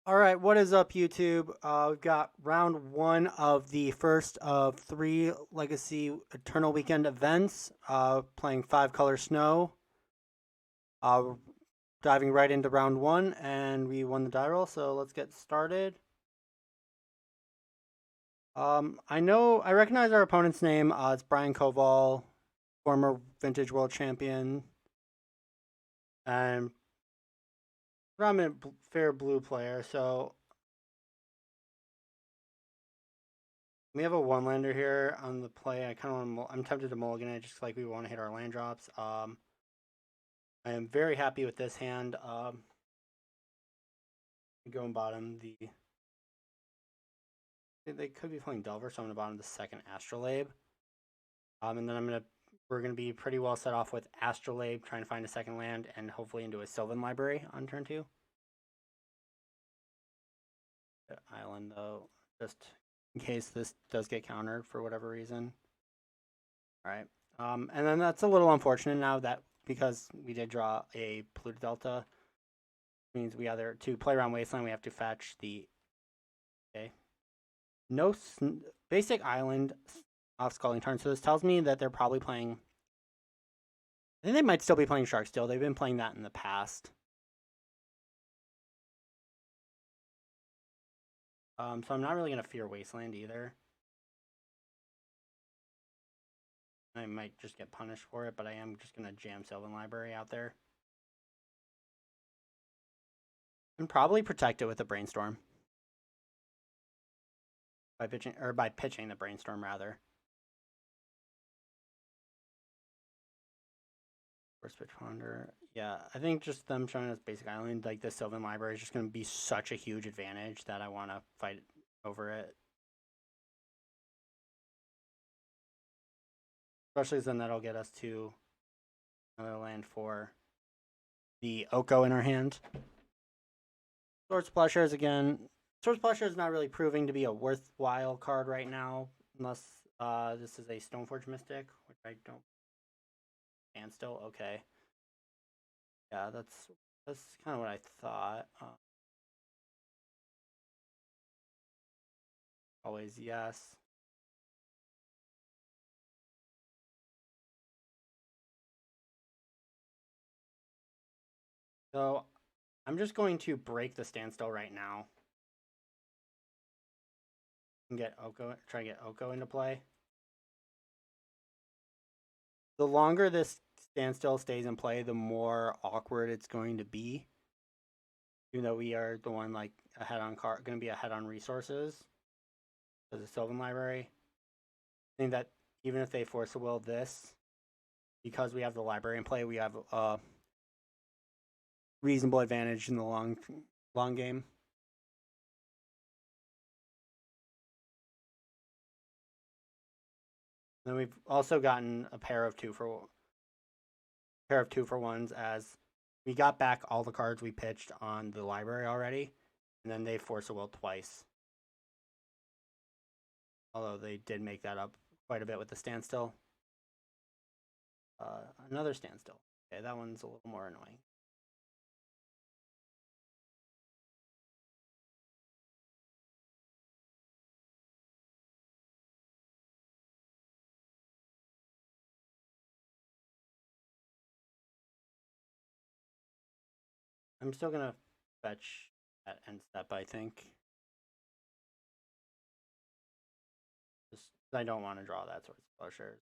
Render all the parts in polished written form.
All right, what is up, YouTube? We've got round one of the first of three Legacy Eternal Weekend events, playing Five Color Snow. We're diving right into round one, and we won the die roll, so let's get started. I recognize our opponent's name. It's Brian Koval, former Vintage World Champion, and prominent fair blue player, so we have a one lander here on the play. I'm tempted to mulligan it just like we want to hit our land drops. I am very happy with this hand. Going bottom, they could be playing Delver, so I'm gonna bottom the second Astrolabe. And then we're gonna be pretty well set off with Astrolabe, trying to find a second land, and hopefully into a Sylvan Library on turn 2. Island though, just in case this does get countered for whatever reason. All right. And then that's a little unfortunate now that because we did draw a Polluted Delta, means we either to play around Wasteland, we have to fetch the no basic island off Scalding Tarn. So this tells me that they're probably playing. I think they might still be playing Sharkstill. They've been playing that in the past. So I'm not really gonna fear Wasteland either. I might just get punished for it, but I am just gonna jam Sylvan Library out there. And probably protect it with a Brainstorm. By pitching the Brainstorm rather. First pitch ponder. Yeah, I think just them showing us basic island, like the Sylvan Library, is just going to be such a huge advantage that I want to fight over it. Especially then that'll get us to another land for the Oko in our hand. Swords Plowshares again. Swords Plowshares is not really proving to be a worthwhile card right now, unless this is a Stoneforge Mystic, which I don't. And still okay. Yeah, that's kind of what I thought. Always yes. So I'm just going to break the standstill right now and try to get Oko into play. The longer this standstill stays in play, the more awkward it's going to be. Even though we are the one like ahead on going to be ahead on resources as a Sylvan Library. I think that even if they force a will this, because we have the library in play, we have a reasonable advantage in the long game. Then we've also gotten a pair of two for ones as we got back all the cards we pitched on the library already, and then they force a will twice. Although they did make that up quite a bit with the standstill. Another standstill. Okay, that one's a little more annoying. I'm still gonna fetch at end step, I think. Just I don't want to draw that sort of Plowshares.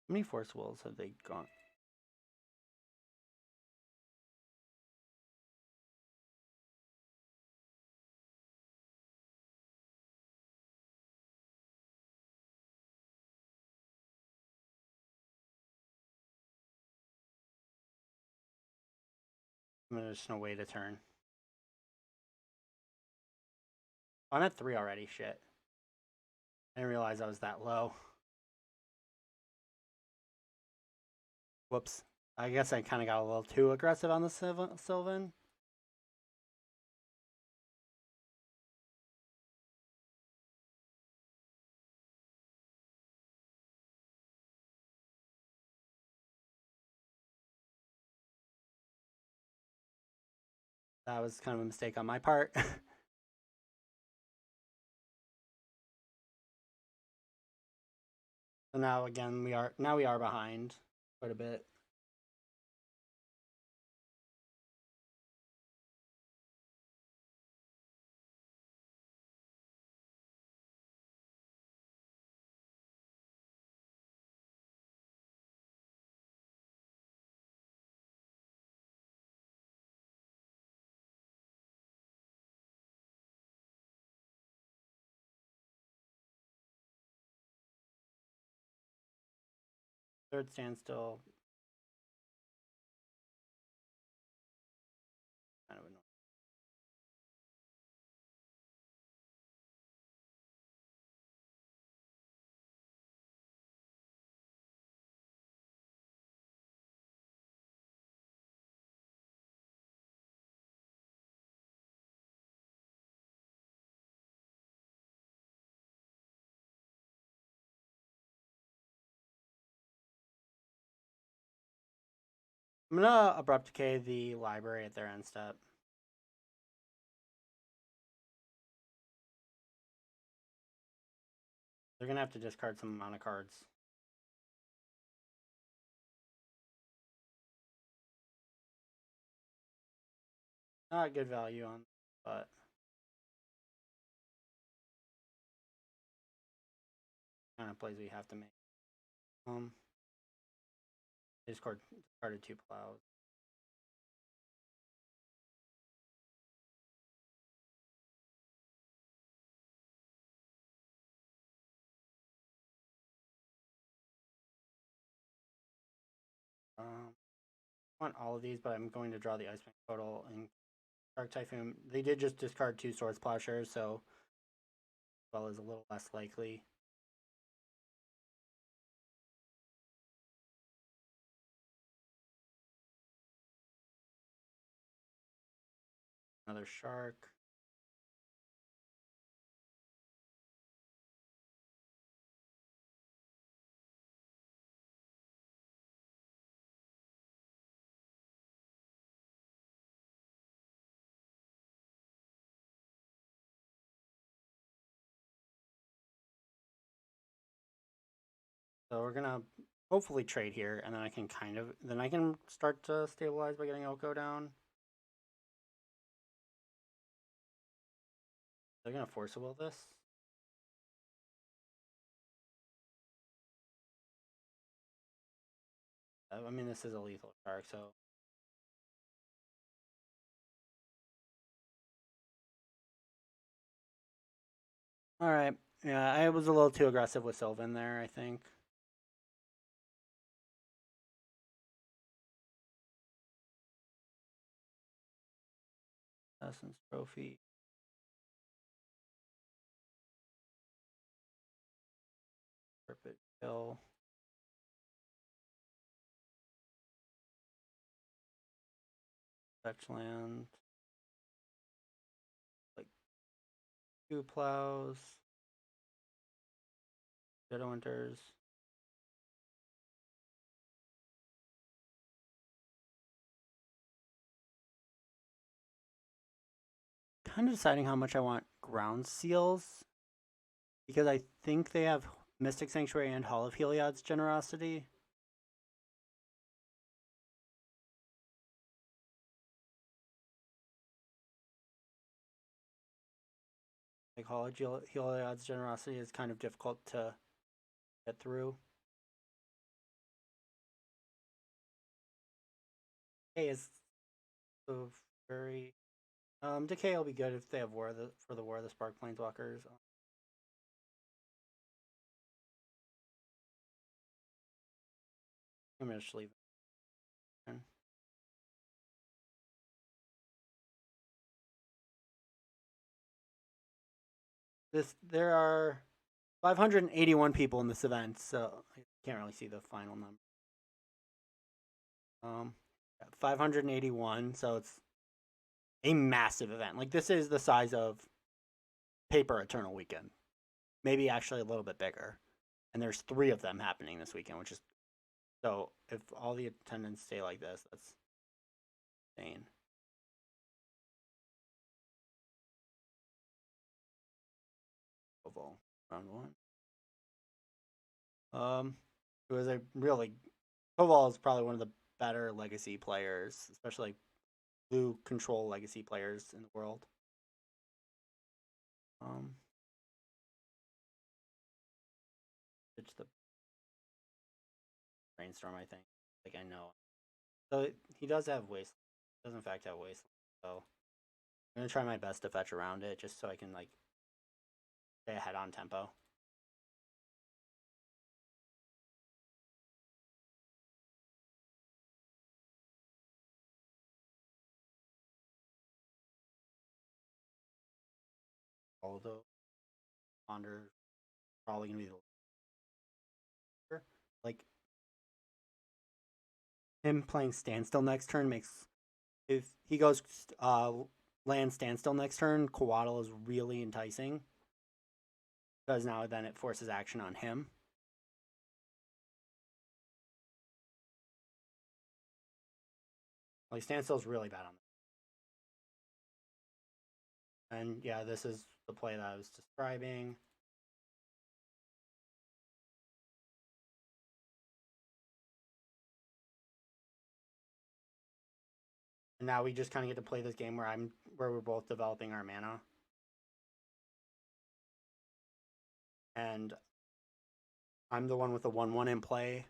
How many force wills have they gone? I'm just gonna wait a turn. I'm at 3 already. Shit. I didn't realize I was that low. Whoops. I guess I kind of got a little too aggressive on the Sylvan. That was kind of a mistake on my part. So now again we are behind quite a bit. Third standstill. Kind of annoying. I'm gonna abrupt decay the library at their end step. They're gonna have to discard some amount of cards. Not good value on, but kind of plays we have to make. Discarded 2 plows. I want all of these, but I'm going to draw the Icebank total and Shark Typhoon. They did just discard 2 Swords Plowshares, so well is a little less likely. Another shark. So we're gonna hopefully trade here, and then I can start to stabilize by getting Oko down. They're gonna force will this. I mean, this is a lethal shark, so all right. Yeah, I was a little too aggressive with Sylvan there, I think. Essence Trophy. Perfect kill. Fetch land. Like 2 plows. Shadowwinters. Kind of deciding how much I want ground seals, because I think they have Mystic Sanctuary and Hall of Heliod's Generosity. Like Hall of Heliod's Generosity is kind of difficult to get through. Decay is so very. Decay will be good if they have for the War of the Spark Planeswalkers. I'm gonna just leave it. There are 581 people in this event, so I can't really see the final number. Um, 581. So it's a massive event. Like this is the size of Paper Eternal Weekend, maybe actually a little bit bigger. And there's 3 of them happening this weekend, which is so. If all the attendance stay like this, that's insane. Oval round 1. It was a really Koval is probably one of the better legacy players, especially like blue control legacy players in the world. It's the brainstorm, I think. Like I know, so he does have waste. Does in fact have waste. So I'm gonna try my best to fetch around it, just so I can like stay ahead on tempo. Although Ponder probably gonna be the like him playing standstill next turn makes if he goes land standstill next turn, Coatl is really enticing because now then it forces action on him. Like standstill is really bad on them. And yeah, this is the play that I was describing. And now we just kind of get to play this game where we're both developing our mana. And I'm the one with the 1/1 in play.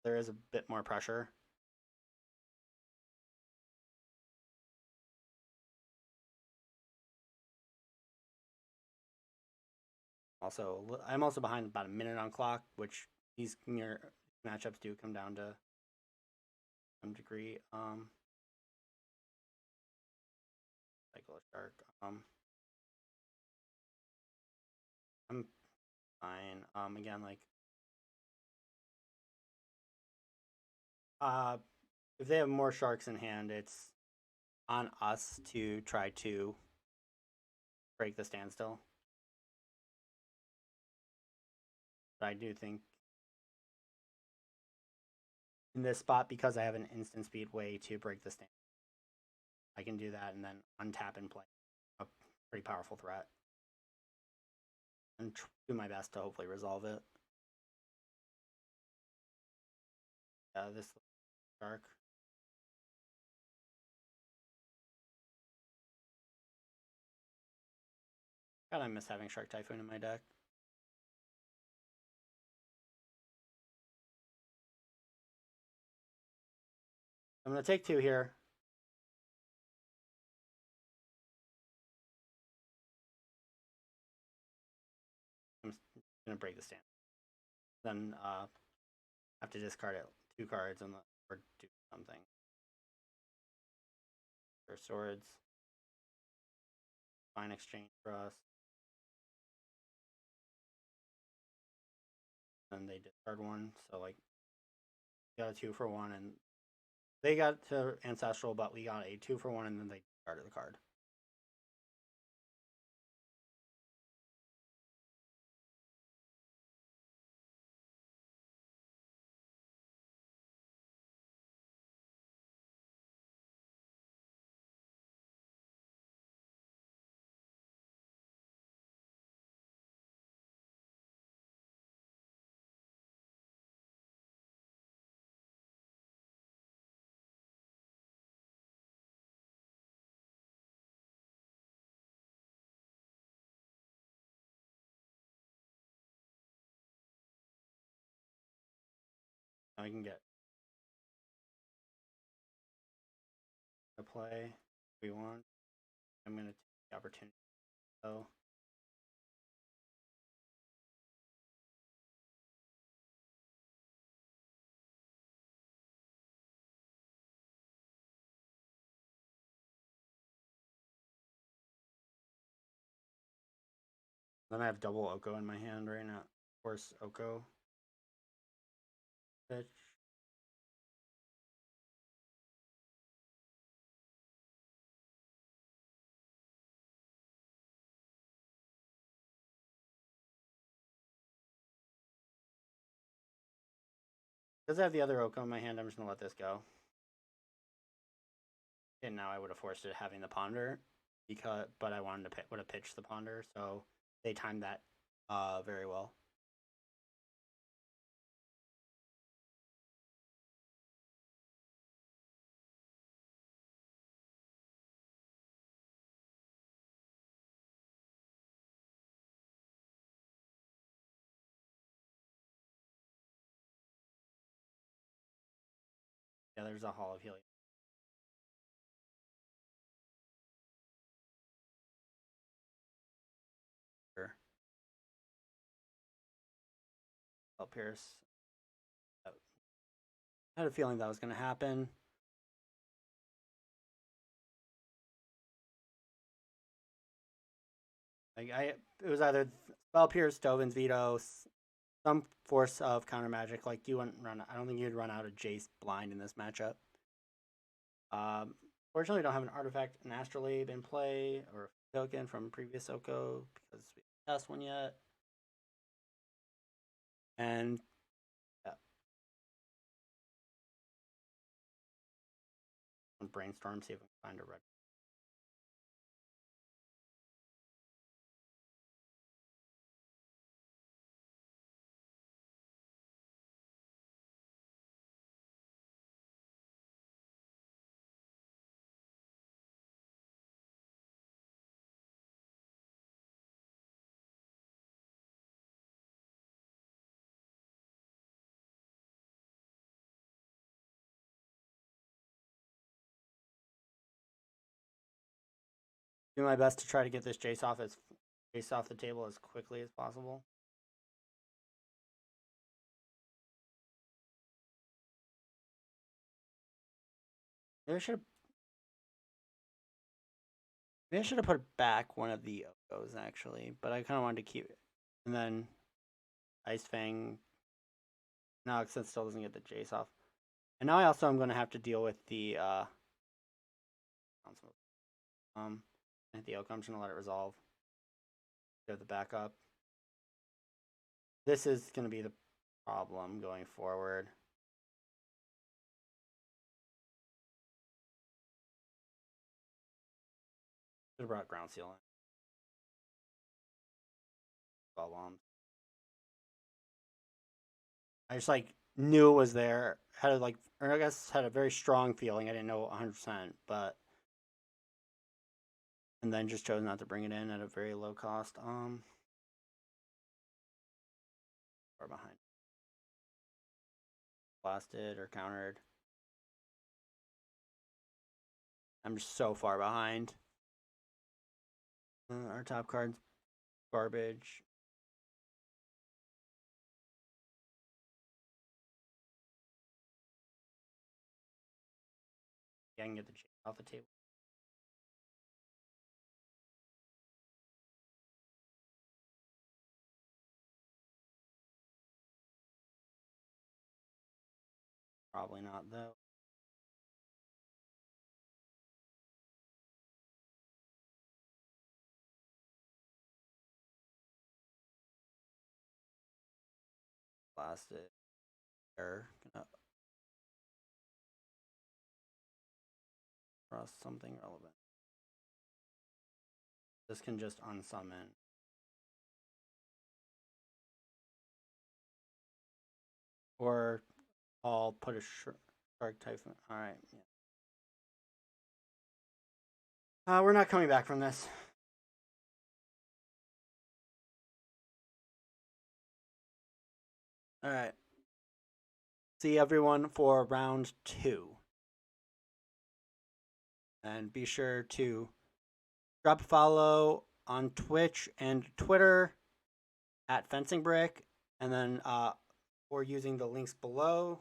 There is a bit more pressure. Also, I'm also behind about a minute on clock, which these near matchups do come down to some degree. Cycle a shark. I'm fine. Again, like if they have more sharks in hand, it's on us to try to break the standstill. But I do think in this spot, because I have an instant speed way to break the stand, I can do that and then untap and play a pretty powerful threat. And do my best to hopefully resolve it. This shark. God, I miss having Shark Typhoon in my deck. I'm going to take 2 here. I'm going to break the stand. Then have to discard it 2 cards or do something. Their swords. Fine exchange for us. And they discard 1, so like got a 2 for 1, and they got to Ancestral, but we got a 2 for 1, and then they discarded the card. Now we can get a play if we want. I'm going to take the opportunity. So then I have double Oko in my hand right now. force Oko. Pitch. Because I have the other Oko in my hand, I'm just gonna let this go. And now I would have forced it having the Ponder, but I wanted to would have pitched the Ponder, so they timed that very well. Yeah, there's a Hall of Helium. Sure. Pierce. I had a feeling that was going to happen. It was either Spell Pierce, Dovin's Veto, some force of counter magic. Like you wouldn't run. I don't think you'd run out of Jace blind in this matchup. Fortunately, we don't have an artifact, an Astrolabe in play, or a token from previous Oko because we haven't tested one yet. And yeah, brainstorm, see if we can find a red. Do my best to try to get this Jace off the table as quickly as possible. Maybe I should have put back one of the Okos actually, but I kind of wanted to keep it. And then Ice Fang. No, since it still doesn't get the Jace off. And now I also am going to have to deal with the the Oko. I'm just going to let it resolve. Get the backup. This is going to be the problem going forward. Should have brought Ground Seal in. I just like knew it was there. Had like, or I guess had a very strong feeling. I didn't know 100%, but and then just chose not to bring it in at a very low cost. Far behind. Blasted or countered. I'm just so far behind. Our top card's garbage. Yeah, I can get the Jace off the table. Probably not though. Blasted. Or gonna cross something relevant. This can just unsummon. Or I'll put a Shark Typhoon. Alright, yeah. We're not coming back from this. Alright. See everyone for round 2. And be sure to drop a follow on Twitch and Twitter at Fencing Brick. And then we're using the links below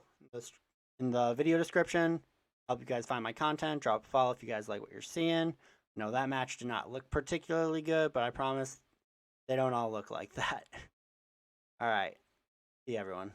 in the video description. Help you guys find my content. Drop a follow if you guys like what you're seeing. No, that match did not look particularly good, but I promise they don't all look like that. All right. See everyone.